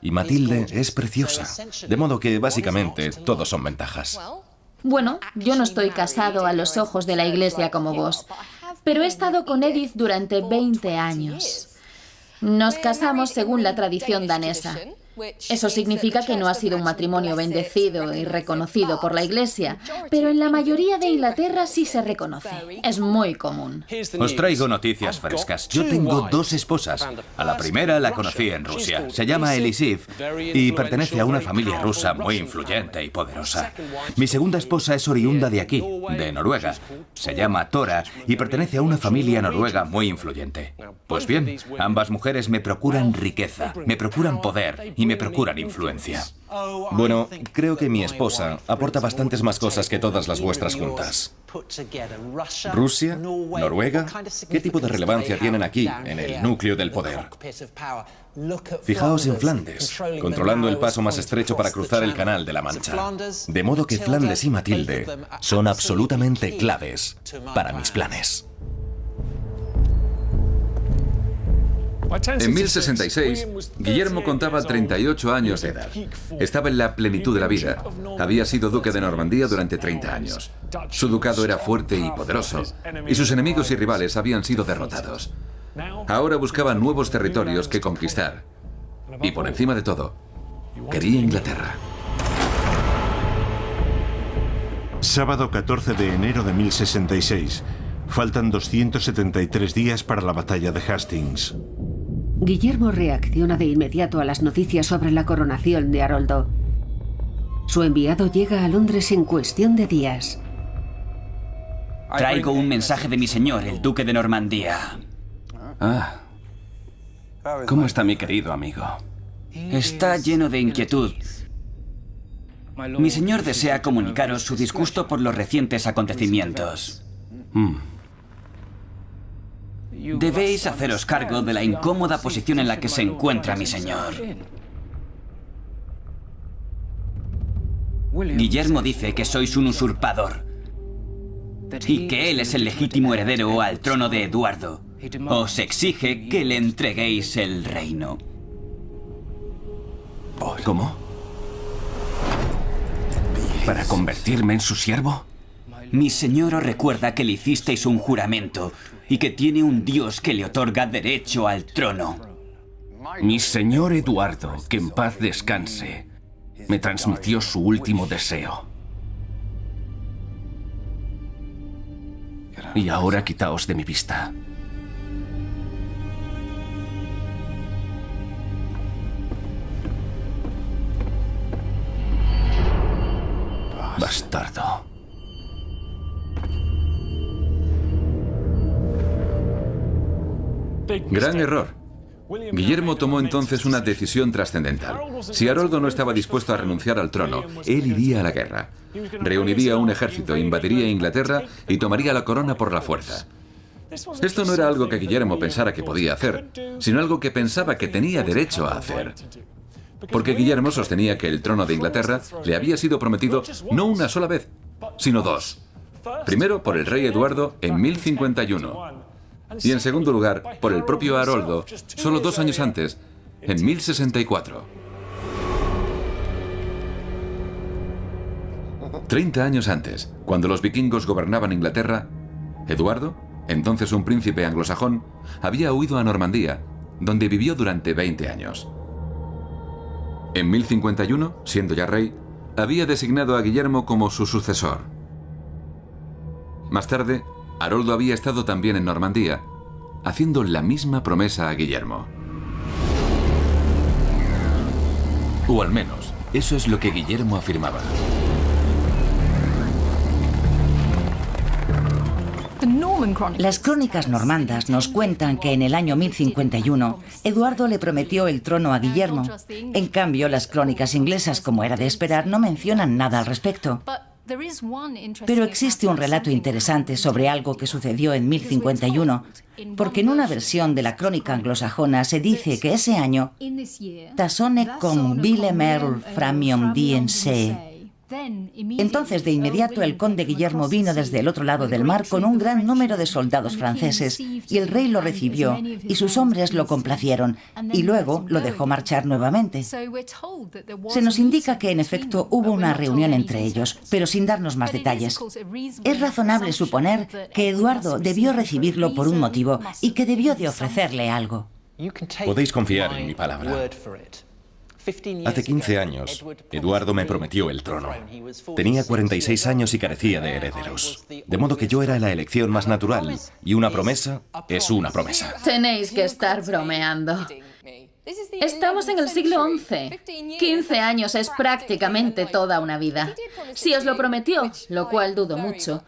S7: Y Matilde es preciosa, de modo que básicamente todos son ventajas.
S8: Bueno, yo no estoy casado a los ojos de la iglesia como vos, pero he estado con Edith durante 20 años. Nos casamos según la tradición danesa. Eso significa que no ha sido un matrimonio bendecido y reconocido por la Iglesia, pero en la mayoría de Inglaterra sí se reconoce. Es muy común.
S2: Os traigo noticias frescas. Yo tengo 2 esposas. A la primera la conocí en Rusia. Se llama Elisiv y pertenece a una familia rusa muy influyente y poderosa. Mi segunda esposa es oriunda de aquí, de Noruega. Se llama Tora y pertenece a una familia noruega muy influyente. Pues bien, ambas mujeres me procuran riqueza, me procuran poder y me procuran influencia.
S7: Bueno, creo que mi esposa aporta bastantes más cosas que todas las vuestras juntas. ¿Rusia? ¿Noruega? ¿Qué tipo de relevancia tienen aquí, en el núcleo del poder? Fijaos en Flandes, controlando el paso más estrecho para cruzar el Canal de la Mancha. De modo que Flandes y Matilde son absolutamente claves para mis planes.
S1: En 1066, Guillermo contaba 38 años de edad. Estaba en la plenitud de la vida. Había sido duque de Normandía durante 30 años. Su ducado era fuerte y poderoso, y sus enemigos y rivales habían sido derrotados. Ahora buscaba nuevos territorios que conquistar. Y por encima de todo, quería Inglaterra.
S4: Sábado 14 de enero de 1066. Faltan 273 días para la batalla de Hastings.
S5: Guillermo reacciona de inmediato a las noticias sobre la coronación de Haroldo. Su enviado llega a Londres en cuestión de días.
S14: Traigo un mensaje de mi señor, el duque de Normandía.
S11: Ah. ¿Cómo está mi querido amigo?
S14: Está lleno de inquietud. Mi señor desea comunicaros su disgusto por los recientes acontecimientos. Debéis haceros cargo de la incómoda posición en la que se encuentra mi señor. Guillermo dice que sois un usurpador y que él es el legítimo heredero al trono de Eduardo. Os exige que le entreguéis el reino.
S11: ¿Cómo? ¿Para convertirme en su siervo?
S14: Mi señor os recuerda que le hicisteis un juramento y que tiene un dios que le otorga derecho al trono.
S11: Mi señor Eduardo, que en paz descanse, me transmitió su último deseo. Y ahora quitaos de mi vista. Bastardo.
S1: Gran error. Guillermo tomó entonces una decisión trascendental. Si Haroldo no estaba dispuesto a renunciar al trono, él iría a la guerra. Reuniría un ejército, invadiría Inglaterra y tomaría la corona por la fuerza. Esto no era algo que Guillermo pensara que podía hacer, sino algo que pensaba que tenía derecho a hacer. Porque Guillermo sostenía que el trono de Inglaterra le había sido prometido no una sola vez, sino 2. Primero por el rey Eduardo en 1051. Y en segundo lugar, por el propio Haroldo, solo 2 años antes, en 1064. 30 años antes, cuando los vikingos gobernaban Inglaterra, Eduardo, entonces un príncipe anglosajón, había huido a Normandía, donde vivió durante 20 años. En 1051, siendo ya rey, había designado a Guillermo como su sucesor. Más tarde, Haroldo había estado también en Normandía, haciendo la misma promesa a Guillermo. O al menos, eso es lo que Guillermo afirmaba.
S9: Las crónicas normandas nos cuentan que en el año 1051 Eduardo le prometió el trono a Guillermo. En cambio, las crónicas inglesas, como era de esperar, no mencionan nada al respecto. Pero existe un relato interesante sobre algo que sucedió en 1051, porque en una versión de la crónica anglosajona se dice que ese año Tasone con Willem Earl Framion Diense. Entonces, de inmediato, el conde Guillermo vino desde el otro lado del mar con un gran número de soldados franceses, y el rey lo recibió, y sus hombres lo complacieron, y luego lo dejó marchar nuevamente. Se nos indica que, en efecto, hubo una reunión entre ellos, pero sin darnos más detalles. Es razonable suponer que Eduardo debió recibirlo por un motivo, y que debió de ofrecerle algo.
S7: Podéis confiar en mi palabra. Hace 15 años, Eduardo me prometió el trono. Tenía 46 años y carecía de herederos. De modo que yo era la elección más natural, y una promesa es una promesa.
S8: Tenéis que estar bromeando. Estamos en el siglo XI. 15 años es prácticamente toda una vida. Si os lo prometió, lo cual dudo mucho,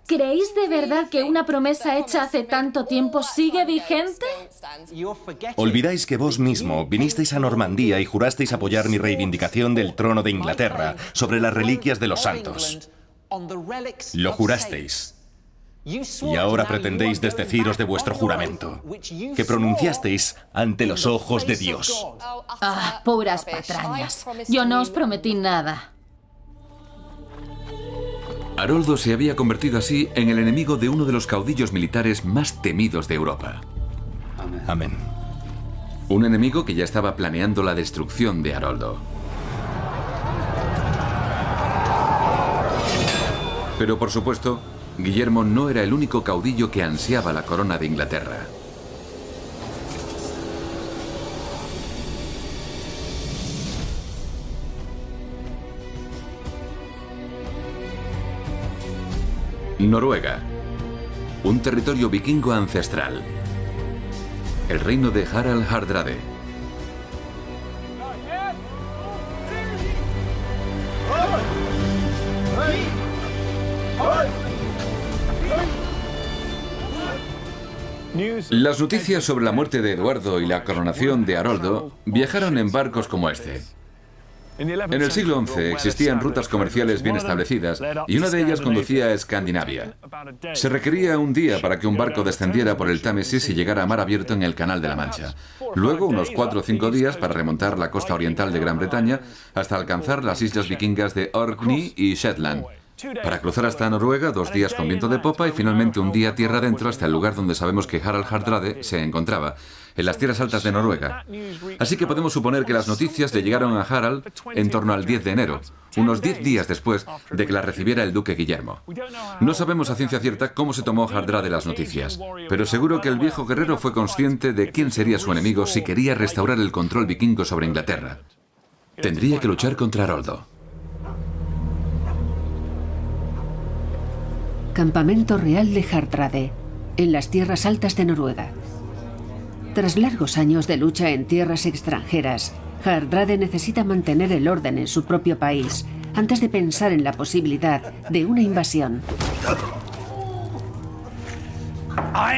S8: ¿creéis de verdad que una promesa hecha hace tanto tiempo sigue vigente?
S7: Olvidáis que vos mismo vinisteis a Normandía y jurasteis apoyar mi reivindicación del trono de Inglaterra sobre las reliquias de los santos. Lo jurasteis. Y ahora pretendéis desdeciros de vuestro juramento, que pronunciasteis ante los ojos de Dios.
S8: Ah, puras patrañas. Yo no os prometí nada.
S1: Haroldo se había convertido así en el enemigo de uno de los caudillos militares más temidos de Europa.
S7: Amén.
S1: Un enemigo que ya estaba planeando la destrucción de Haroldo. Pero por supuesto, Guillermo no era el único caudillo que ansiaba la corona de Inglaterra. Noruega, un territorio vikingo ancestral. El reino de Harald Hardrade. Las noticias sobre la muerte de Eduardo y la coronación de Haroldo viajaron en barcos como este. En el siglo XI existían rutas comerciales bien establecidas y una de ellas conducía a Escandinavia. Se requería un día para que un barco descendiera por el Támesis y llegara a mar abierto en el Canal de la Mancha. Luego unos 4 o 5 días para remontar la costa oriental de Gran Bretaña hasta alcanzar las islas vikingas de Orkney y Shetland. Para cruzar hasta Noruega, 2 días con viento de popa y finalmente un día tierra adentro hasta el lugar donde sabemos que Harald Hardrade se encontraba, en las tierras altas de Noruega. Así que podemos suponer que las noticias le llegaron a Harald en torno al 10 de enero, unos 10 días después de que las recibiera el duque Guillermo. No sabemos a ciencia cierta cómo se tomó Hardrade las noticias, pero seguro que el viejo guerrero fue consciente de quién sería su enemigo si quería restaurar el control vikingo sobre Inglaterra. Tendría que luchar contra Haroldo.
S5: Campamento real de Hardrade, en las tierras altas de Noruega. Tras largos años de lucha en tierras extranjeras, Hardrade necesita mantener el orden en su propio país antes de pensar en la posibilidad de una invasión.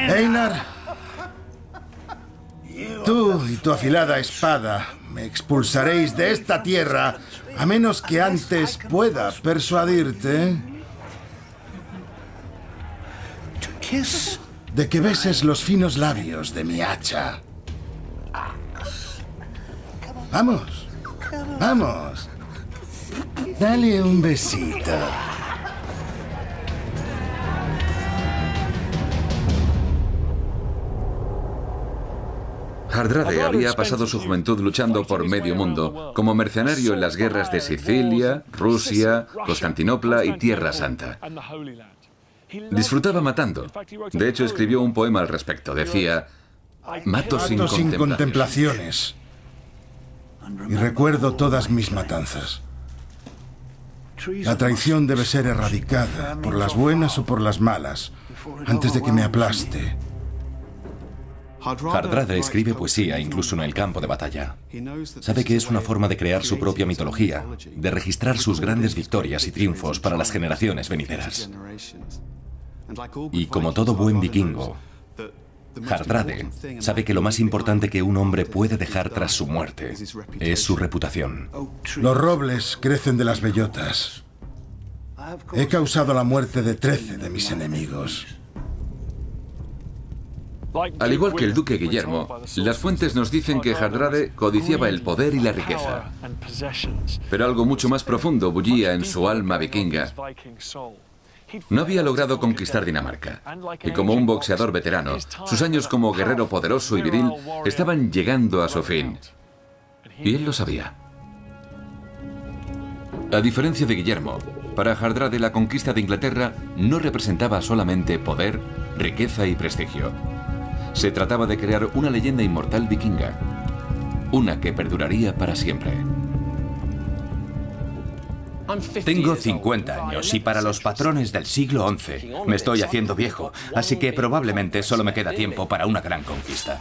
S3: Einar, tú y tu afilada espada me expulsaréis de esta tierra a menos que antes pueda persuadirte de que beses los finos labios de mi hacha. Vamos, vamos. Dale un besito.
S1: Hardrade había pasado su juventud luchando por medio mundo, como mercenario en las guerras de Sicilia, Rusia, Constantinopla y Tierra Santa. Disfrutaba matando. De hecho, escribió un poema al respecto. Decía: mato sin
S3: contemplaciones. Y recuerdo todas mis matanzas. La traición debe ser erradicada, por las buenas o por las malas, antes de que me aplaste.
S7: Hardrade escribe poesía incluso en el campo de batalla. Sabe que es una forma de crear su propia mitología, de registrar sus grandes victorias y triunfos para las generaciones venideras. Y como todo buen vikingo, Hardrade sabe que lo más importante que un hombre puede dejar tras su muerte es su reputación.
S3: Los robles crecen de las bellotas. He causado la muerte de 13 de mis enemigos.
S1: Al igual que el duque Guillermo, las fuentes nos dicen que Hardrade codiciaba el poder y la riqueza. Pero algo mucho más profundo bullía en su alma vikinga. No había logrado conquistar Dinamarca, y como un boxeador veterano, sus años como guerrero poderoso y viril estaban llegando a su fin. Y él lo sabía. A diferencia de Guillermo, para Hardrade la conquista de Inglaterra no representaba solamente poder, riqueza y prestigio. Se trataba de crear una leyenda inmortal vikinga, una que perduraría para siempre.
S2: Tengo 50 años y para los patrones del siglo XI me estoy haciendo viejo, así que probablemente solo me queda tiempo para una gran conquista.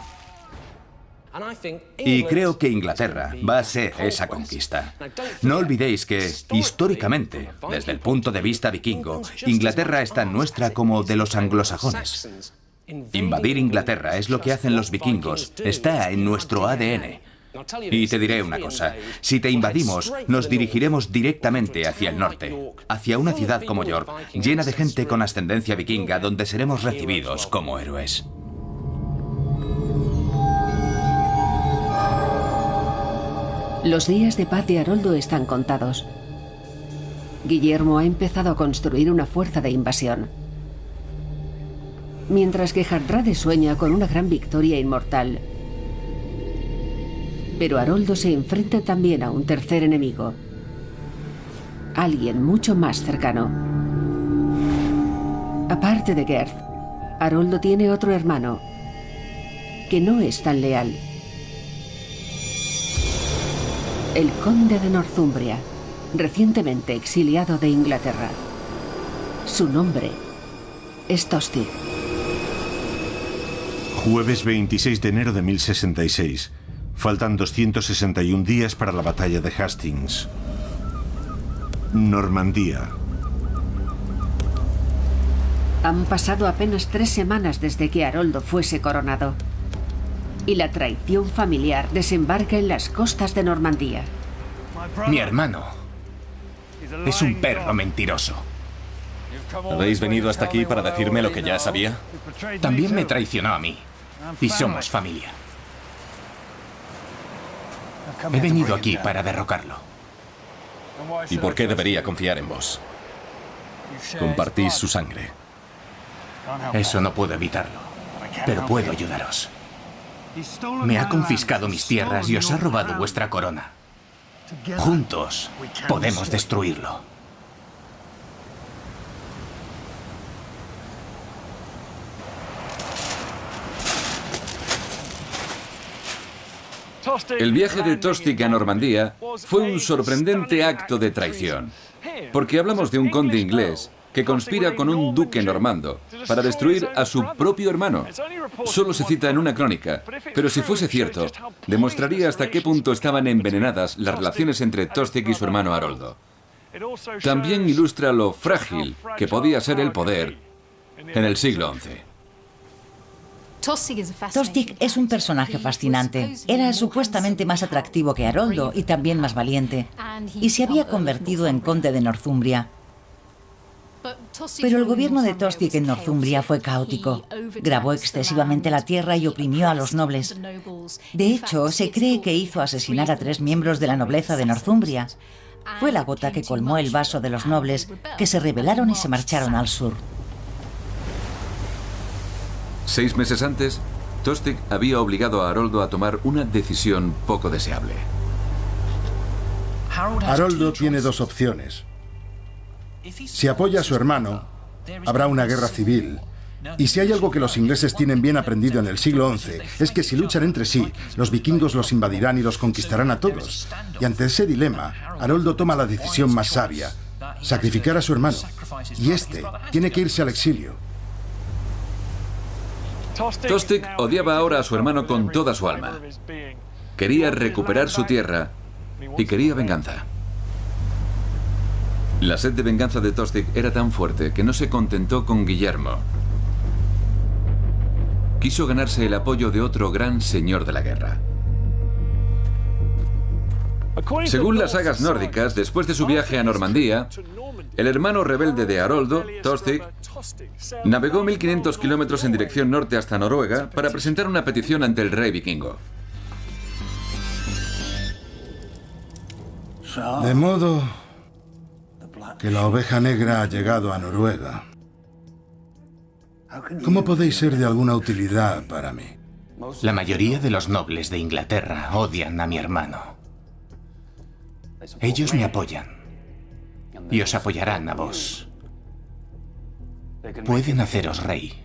S2: Y creo que Inglaterra va a ser esa conquista. No olvidéis que, históricamente, desde el punto de vista vikingo, Inglaterra es tan nuestra como de los anglosajones. Invadir Inglaterra es lo que hacen los vikingos, está en nuestro ADN. Y te diré una cosa, si te invadimos, nos dirigiremos directamente hacia el norte, hacia una ciudad como York, llena de gente con ascendencia vikinga, donde seremos recibidos como héroes.
S5: Los días de paz de Haroldo están contados. Guillermo ha empezado a construir una fuerza de invasión. Mientras que Hardrade sueña con una gran victoria inmortal. Pero Haroldo se enfrenta también a un tercer enemigo. Alguien mucho más cercano. Aparte de Gerd, Haroldo tiene otro hermano, que no es tan leal. El conde de Northumbria, recientemente exiliado de Inglaterra. Su nombre es Tostig.
S4: Jueves 26 de enero de 1066. Faltan 261 días para la batalla de Hastings. Normandía.
S5: Han pasado apenas 3 semanas desde que Haroldo fuese coronado. Y la traición familiar desembarca en las costas de Normandía.
S10: Mi hermano es un perro mentiroso.
S7: ¿Habéis venido hasta aquí para decirme lo que ya sabía?
S10: También me traicionó a mí. Y somos familia. He venido aquí para derrocarlo.
S7: ¿Y por qué debería confiar en vos? Compartís su sangre.
S10: Eso no puedo evitarlo, pero puedo ayudaros. Me ha confiscado mis tierras y os ha robado vuestra corona. Juntos podemos destruirlo.
S1: El viaje de Tostig a Normandía fue un sorprendente acto de traición, porque hablamos de un conde inglés que conspira con un duque normando para destruir a su propio hermano. Solo se cita en una crónica, pero si fuese cierto, demostraría hasta qué punto estaban envenenadas las relaciones entre Tostig y su hermano Haroldo. También ilustra lo frágil que podía ser el poder en el siglo XI.
S9: Tostig es un personaje fascinante. Era supuestamente más atractivo que Haroldo y también más valiente. Y se había convertido en conde de Northumbria. Pero el gobierno de Tostig en Northumbria fue caótico. Grabó excesivamente la tierra y oprimió a los nobles. De hecho, se cree que hizo asesinar a 3 miembros de la nobleza de Northumbria. Fue la gota que colmó el vaso de los nobles, que se rebelaron y se marcharon al sur.
S1: 6 meses antes, Tostig había obligado a Haroldo a tomar una decisión poco deseable.
S3: Haroldo tiene dos opciones. Si apoya a su hermano, habrá una guerra civil. Y si hay algo que los ingleses tienen bien aprendido en el siglo XI, es que si luchan entre sí, los vikingos los invadirán y los conquistarán a todos. Y ante ese dilema, Haroldo toma la decisión más sabia: sacrificar a su hermano. Y este tiene que irse al exilio.
S1: Tostig odiaba ahora a su hermano con toda su alma. Quería recuperar su tierra y quería venganza. La sed de venganza de Tostig era tan fuerte que no se contentó con Guillermo. Quiso ganarse el apoyo de otro gran señor de la guerra. Según las sagas nórdicas, después de su viaje a Normandía, el hermano rebelde de Haroldo, Tostig, navegó 1500 kilómetros en dirección norte hasta Noruega para presentar una petición ante el rey vikingo.
S3: De modo que la oveja negra ha llegado a Noruega. ¿Cómo podéis ser de alguna utilidad para mí?
S10: La mayoría de los nobles de Inglaterra odian a mi hermano. Ellos me apoyan. Y os apoyarán a vos. Pueden haceros rey.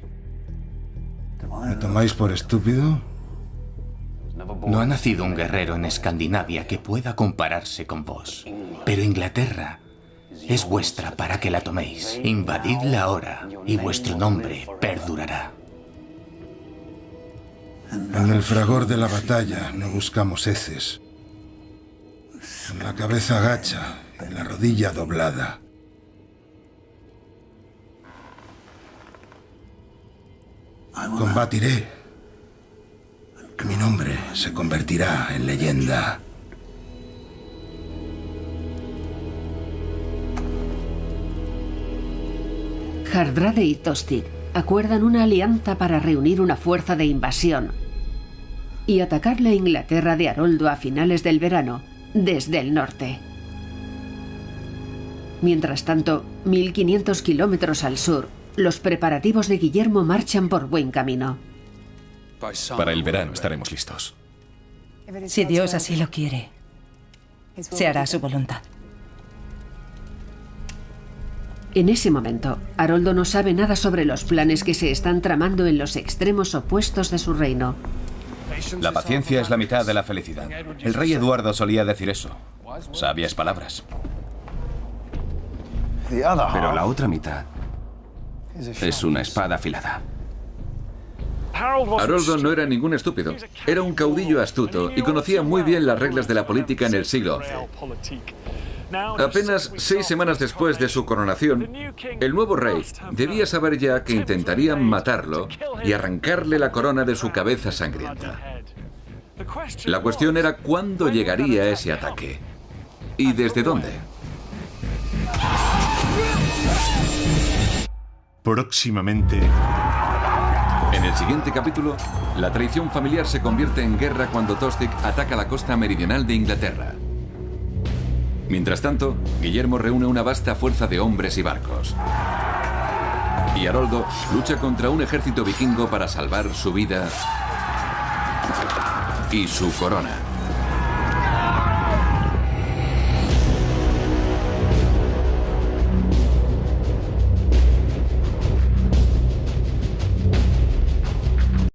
S3: ¿Me tomáis por estúpido?
S10: No ha nacido un guerrero en Escandinavia que pueda compararse con vos. Pero Inglaterra es vuestra para que la toméis. Invadidla ahora y vuestro nombre perdurará.
S3: En el fragor de la batalla no buscamos heces. En la cabeza gacha, en la rodilla doblada. Combatiré. Mi nombre se convertirá en leyenda.
S5: Hardrade y Tostig acuerdan una alianza para reunir una fuerza de invasión y atacar la Inglaterra de Haroldo a finales del verano desde el norte. Mientras tanto, 1500 kilómetros al sur, los preparativos de Guillermo marchan por buen camino.
S7: Para el verano estaremos listos.
S13: Si Dios así lo quiere, se hará su voluntad.
S5: En ese momento, Haroldo no sabe nada sobre los planes que se están tramando en los extremos opuestos de su reino.
S2: La paciencia es la mitad de la felicidad. El rey Eduardo solía decir eso. Sabias palabras.
S11: Pero la otra mitad es una espada afilada.
S1: Haroldo no era ningún estúpido. Era un caudillo astuto y conocía muy bien las reglas de la política en el siglo XI. Apenas 6 semanas después de su coronación, el nuevo rey debía saber ya que intentarían matarlo y arrancarle la corona de su cabeza sangrienta. La cuestión era cuándo llegaría ese ataque y desde dónde.
S4: Próximamente.
S1: En el siguiente capítulo, la traición familiar se convierte en guerra cuando Tostig ataca la costa meridional de Inglaterra. Mientras tanto, Guillermo reúne una vasta fuerza de hombres y barcos. Y Haroldo lucha contra un ejército vikingo para salvar su vida y su corona.